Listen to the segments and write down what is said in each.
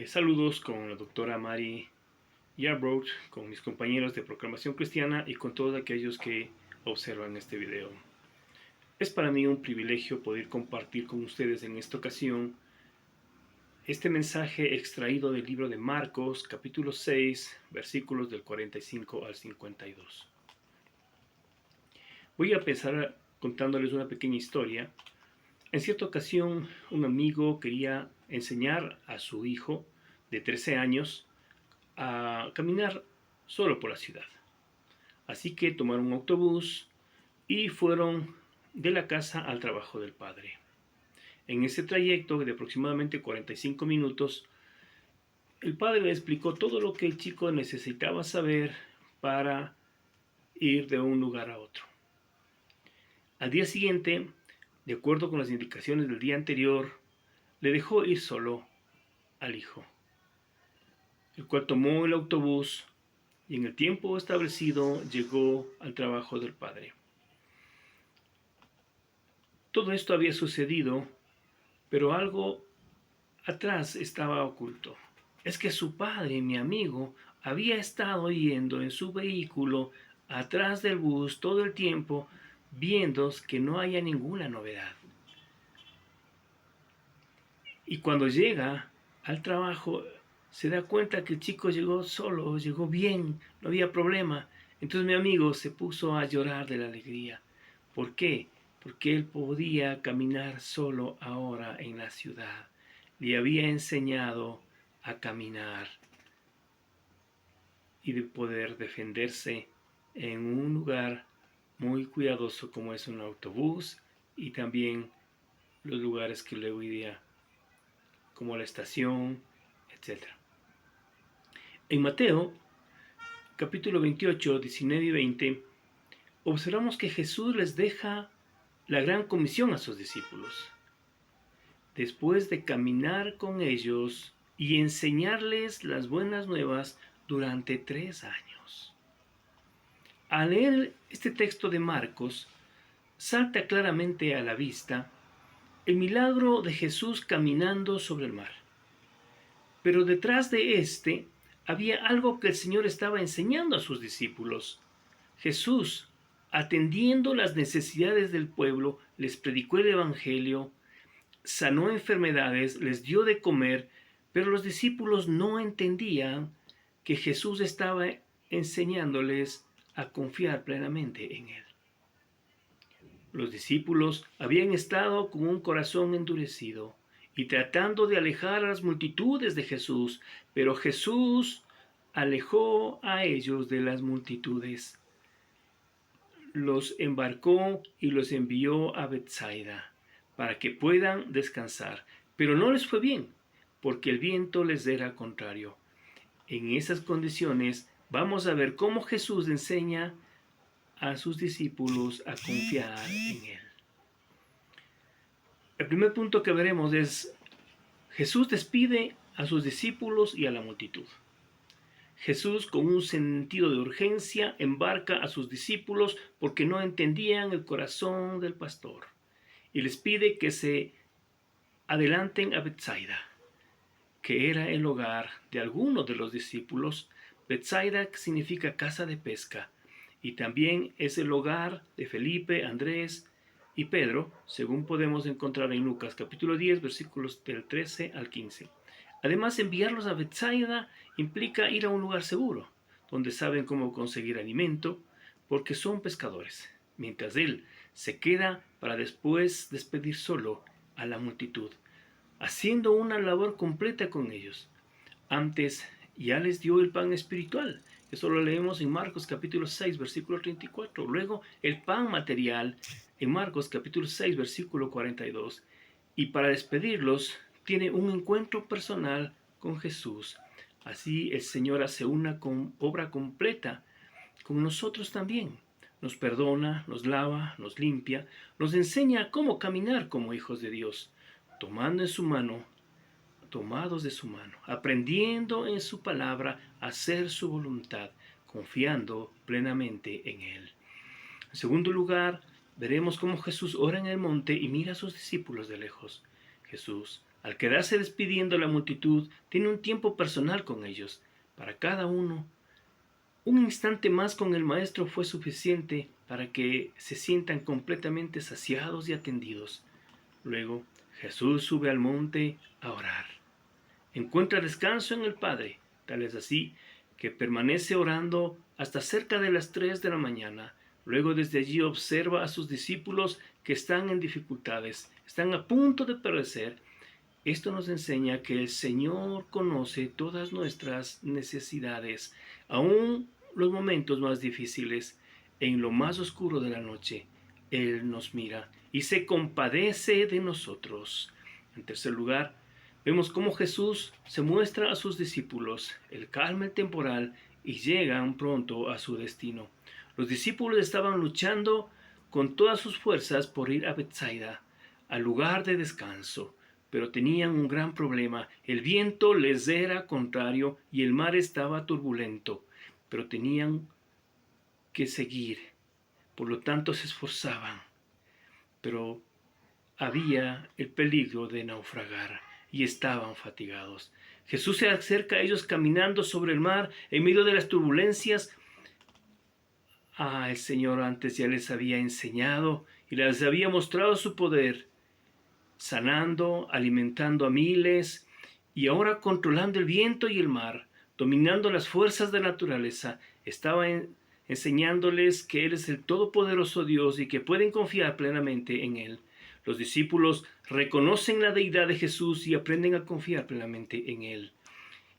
Saludos con la doctora Mary Yarbrough, con mis compañeros de Proclamación Cristiana y con todos aquellos que observan este video. Es para mí un privilegio poder compartir con ustedes en esta ocasión este mensaje extraído del libro de Marcos, capítulo 6, versículos del 45 al 52. Voy a empezar contándoles una pequeña historia. En cierta ocasión, un amigo quería enseñar a su hijo de 13 años a caminar solo por la ciudad. Así que tomaron un autobús y fueron de la casa al trabajo del padre. En ese trayecto de aproximadamente 45 minutos, el padre le explicó todo lo que el chico necesitaba saber para ir de un lugar a otro. Al día siguiente, de acuerdo con las indicaciones del día anterior, le dejó ir solo al hijo, el cual tomó el autobús y en el tiempo establecido llegó al trabajo del padre. Todo esto había sucedido, pero algo atrás estaba oculto. Es que su padre, mi amigo, había estado yendo en su vehículo atrás del bus todo el tiempo, viendo que no haya ninguna novedad. Y cuando llega al trabajo, se da cuenta que el chico llegó solo, llegó bien, no había problema. Entonces mi amigo se puso a llorar de la alegría. ¿Por qué? Porque él podía caminar solo ahora en la ciudad. Le había enseñado a caminar y de poder defenderse en un lugar muy cuidadoso como es un autobús y también los lugares que luego iría como la estación, etc. En Mateo, capítulo 28, 19 y 20, observamos que Jesús les deja la gran comisión a sus discípulos. Después de caminar con ellos y enseñarles las buenas nuevas durante 3 años. Al leer este texto de Marcos, salta claramente a la vista el milagro de Jesús caminando sobre el mar. Pero detrás de este había algo que el Señor estaba enseñando a sus discípulos. Jesús, atendiendo las necesidades del pueblo, les predicó el Evangelio, sanó enfermedades, les dio de comer, pero los discípulos no entendían que Jesús estaba enseñándoles a confiar plenamente en Él. Los discípulos habían estado con un corazón endurecido y tratando de alejar a las multitudes de Jesús, pero Jesús alejó a ellos de las multitudes. Los embarcó y los envió a Bethsaida para que puedan descansar, pero no les fue bien, porque el viento les era contrario. En esas condiciones vamos a ver cómo Jesús enseña a sus discípulos a confiar en Él. El primer punto que veremos es Jesús despide a sus discípulos y a la multitud. Jesús, con un sentido de urgencia, embarca a sus discípulos porque no entendían el corazón del pastor y les pide que se adelanten a Bethsaida, que era el hogar de algunos de los discípulos. Bethsaida significa casa de pesca y también es el hogar de Felipe, Andrés y Pedro, según podemos encontrar en Lucas capítulo 10, versículos del 13 al 15. Además, enviarlos a Bethsaida implica ir a un lugar seguro, donde saben cómo conseguir alimento, porque son pescadores, mientras él se queda para después despedir solo a la multitud, haciendo una labor completa con ellos. Antes ya les dio el pan espiritual. Eso lo leemos en Marcos capítulo 6, versículo 34. Luego el pan material en Marcos capítulo 6, versículo 42. Y para despedirlos tiene un encuentro personal con Jesús. Así el Señor hace una obra completa con nosotros también. Nos perdona, nos lava, nos limpia, nos enseña cómo caminar como hijos de Dios, tomando en su mano, tomados de su mano, aprendiendo en su palabra a hacer su voluntad, confiando plenamente en Él. En segundo lugar, veremos cómo Jesús ora en el monte y mira a sus discípulos de lejos. Jesús Al quedarse despidiendo a la multitud, tiene un tiempo personal con ellos. Para cada uno, un instante más con el Maestro fue suficiente para que se sientan completamente saciados y atendidos. Luego, Jesús sube al monte a orar. Encuentra descanso en el Padre, tal es así que permanece orando hasta cerca de las 3 de la mañana. Luego desde allí observa a sus discípulos que están en dificultades, están a punto de perecer. Esto nos enseña que el Señor conoce todas nuestras necesidades, aún los momentos más difíciles. En lo más oscuro de la noche, Él nos mira y se compadece de nosotros. En tercer lugar, vemos cómo Jesús se muestra a sus discípulos. Él calma el temporal y llegan pronto a su destino. Los discípulos estaban luchando con todas sus fuerzas por ir a Betsaida, al lugar de descanso, pero tenían un gran problema. El viento les era contrario y el mar estaba turbulento, pero tenían que seguir. Por lo tanto se esforzaban, pero había el peligro de naufragar y estaban fatigados. Jesús se acerca a ellos caminando sobre el mar en medio de las turbulencias. El Señor antes ya les había enseñado y les había mostrado su poder, sanando, alimentando a miles y ahora controlando el viento y el mar, dominando las fuerzas de la naturaleza. Estaba enseñándoles que Él es el todopoderoso Dios y que pueden confiar plenamente en Él. Los discípulos reconocen la deidad de Jesús y aprenden a confiar plenamente en Él.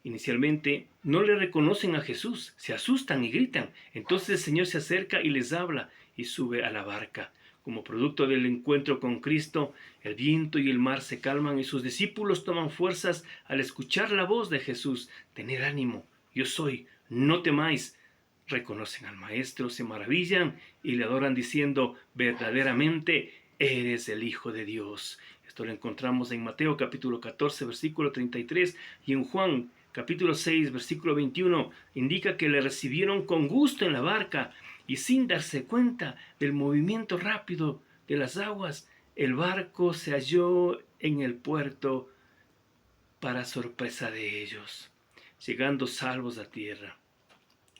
Inicialmente no le reconocen a Jesús, se asustan y gritan. Entonces el Señor se acerca y les habla y sube a la barca. Como producto del encuentro con Cristo, el viento y el mar se calman y sus discípulos toman fuerzas al escuchar la voz de Jesús. Tened ánimo, yo soy, no temáis. Reconocen al Maestro, se maravillan y le adoran diciendo, verdaderamente eres el Hijo de Dios. Esto lo encontramos en Mateo capítulo 14, versículo 33 y en Juan capítulo 6, versículo 21. Indica que le recibieron con gusto en la barca y sin darse cuenta del movimiento rápido de las aguas, el barco se halló en el puerto para sorpresa de ellos, llegando salvos a tierra.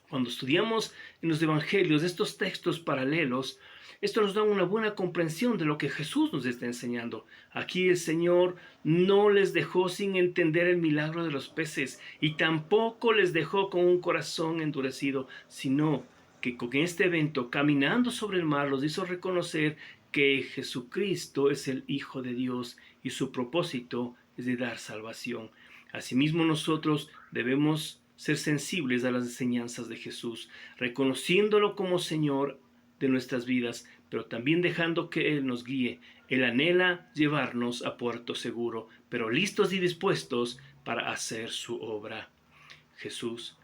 Cuando estudiamos en los evangelios estos textos paralelos, esto nos da una buena comprensión de lo que Jesús nos está enseñando. Aquí el Señor no les dejó sin entender el milagro de los peces y tampoco les dejó con un corazón endurecido, sino que con este evento, caminando sobre el mar, los hizo reconocer que Jesucristo es el Hijo de Dios y su propósito es de dar salvación. Asimismo, nosotros debemos ser sensibles a las enseñanzas de Jesús, reconociéndolo como Señor de nuestras vidas, pero también dejando que Él nos guíe. Él anhela llevarnos a puerto seguro, pero listos y dispuestos para hacer su obra. Jesús,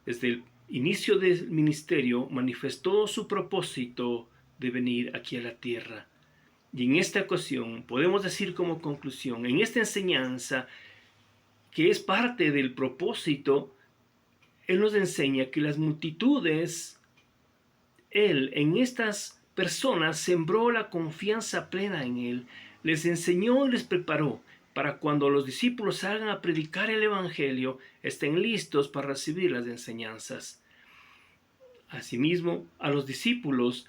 desde el inicio del ministerio, manifestó su propósito de venir aquí a la tierra. Y en esta ocasión podemos decir como conclusión, en esta enseñanza, que es parte del propósito, Él nos enseña que las multitudes, Él en estas personas sembró la confianza plena en Él, les enseñó y les preparó para cuando los discípulos salgan a predicar el Evangelio, estén listos para recibir las enseñanzas. Asimismo, a los discípulos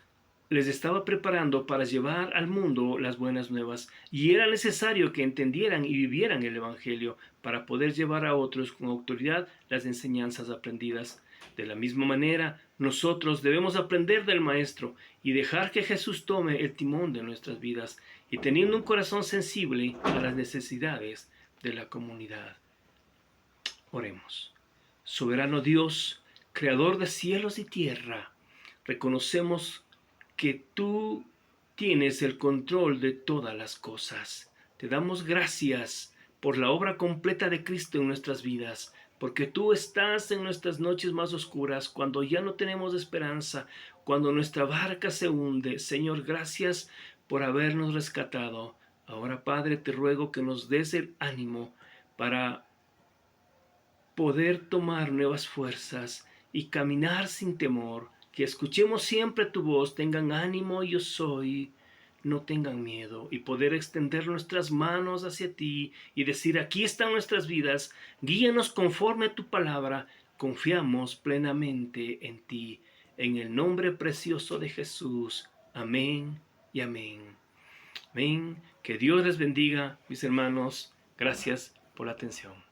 les estaba preparando para llevar al mundo las buenas nuevas, y era necesario que entendieran y vivieran el Evangelio para poder llevar a otros con autoridad las enseñanzas aprendidas. De la misma manera, nosotros debemos aprender del Maestro y dejar que Jesús tome el timón de nuestras vidas, y teniendo un corazón sensible a las necesidades de la comunidad. Oremos. Soberano Dios, Creador de cielos y tierra, reconocemos que tú tienes el control de todas las cosas. Te damos gracias por la obra completa de Cristo en nuestras vidas, porque tú estás en nuestras noches más oscuras, cuando ya no tenemos esperanza, cuando nuestra barca se hunde. Señor, gracias por habernos rescatado. Ahora, Padre, te ruego que nos des el ánimo para poder tomar nuevas fuerzas y caminar sin temor, que escuchemos siempre tu voz, tengan ánimo, yo soy, no tengan miedo y poder extender nuestras manos hacia ti y decir, aquí están nuestras vidas, guíanos conforme a tu palabra, confiamos plenamente en ti. En el nombre precioso de Jesús. Amén y amén. Amén. Que Dios les bendiga, mis hermanos. Gracias por la atención.